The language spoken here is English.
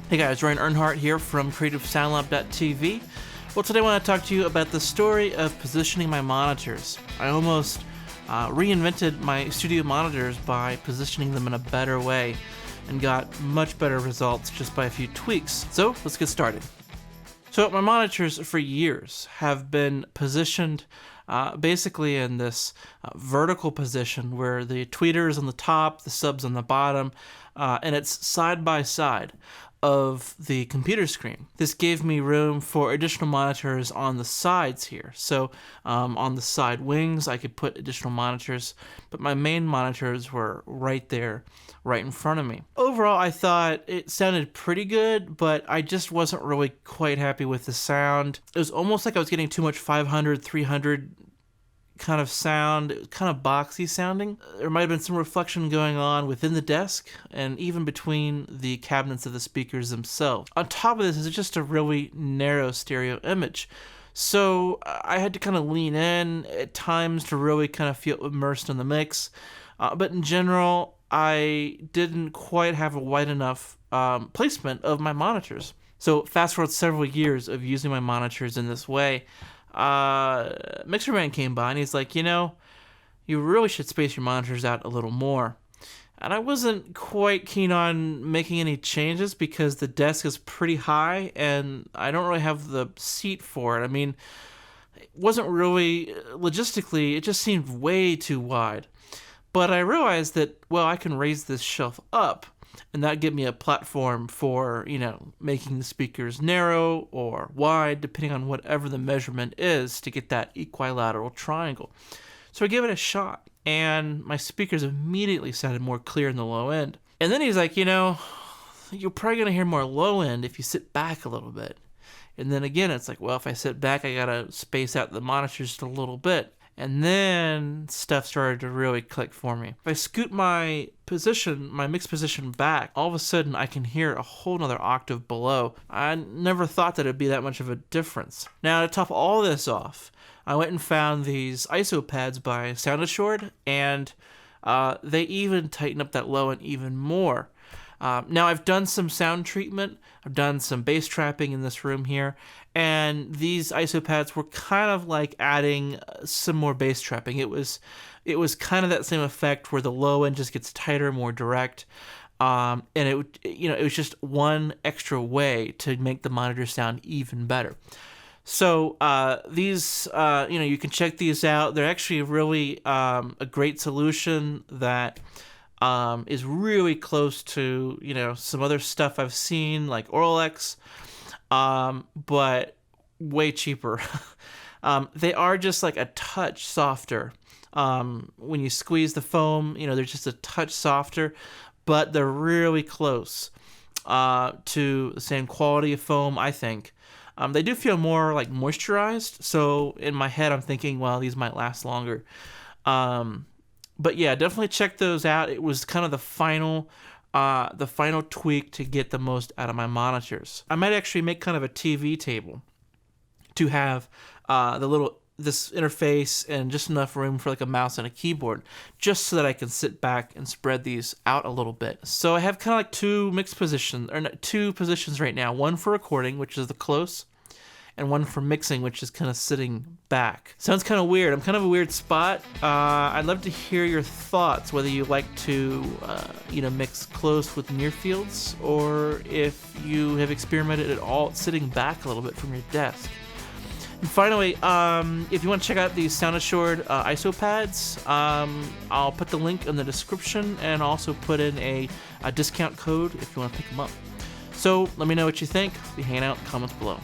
Hey guys, Ryan Earnhardt here from CreativeSoundLab.tv. Well, today I want to talk to you about the story of positioning my monitors. I almost reinvented my studio monitors by positioning them in a better way and got much better results just by a few tweaks. So let's get started. So my monitors for years have been positioned basically in this vertical position where the tweeter is on the top, the sub's on the bottom, and it's side by side of the computer screen. This gave me room for additional monitors on the sides here. So on the side wings, I could put additional monitors, but my main monitors were right there, right in front of me. Overall, I thought it sounded pretty good, but I just wasn't really quite happy with the sound. It was almost like I was getting too much 500, 300 kind of sound. It was kind of boxy sounding. There might have been some reflection going on within the desk and even between the cabinets of the speakers themselves. On top of this is just a really narrow stereo image. So I had to kind of lean in at times to really kind of feel immersed in the mix. But in general, I didn't quite have a wide enough placement of my monitors. So fast forward several years of using my monitors in this way, Mixer Man came by and he's like, you really should space your monitors out a little more. And I wasn't quite keen on making any changes because the desk is pretty high and I don't really have the seat for it. I mean, it wasn't really, logistically, it just seemed way too wide. But I realized that, well, I can raise this shelf up and that give me a platform for, making the speakers narrow or wide, depending on whatever the measurement is to get that equilateral triangle. So I gave it a shot, and my speakers immediately sounded more clear in the low end. And then he's like, you're probably going to hear more low end if you sit back a little bit. And then again, it's like, well, if I sit back, I got to space out the monitors just a little bit. And then stuff started to really click for me. If I scoot my mix position back, all of a sudden I can hear a whole nother octave below. I never thought that it'd be that much of a difference. Now to top all this off, I went and found these ISO pads by Sound Assured, and they even tighten up that low end even more. Now I've done some sound treatment, I've done some bass trapping in this room here, and these ISO pads were kind of like adding some more bass trapping. It was kind of that same effect where the low end just gets tighter, more direct, and it was just one extra way to make the monitor sound even better. So these, you can check these out. They're actually really a great solution that is really close to, some other stuff I've seen like Oralex, but way cheaper. They are just like a touch softer. When you squeeze the foam, they're just a touch softer, but they're really close to the same quality of foam, I think. They do feel more like moisturized, so in my head I'm thinking, well, these might last longer. But yeah, definitely check those out. It was kind of the final tweak to get the most out of my monitors. I might actually make kind of a TV table to have this interface and just enough room for like a mouse and a keyboard, just so that I can sit back and spread these out a little bit. So I have kind of like two positions right now. One for recording, which is the close, and one for mixing, which is kind of sitting back. Sounds kind of weird. I'm kind of a weird spot. I'd love to hear your thoughts, whether you like to, mix close with near fields, or if you have experimented at all sitting back a little bit from your desk. And finally, if you want to check out these Sound Assured ISO pads, I'll put the link in the description and also put in a discount code if you want to pick them up. So let me know what you think. Be hanging out in the comments below.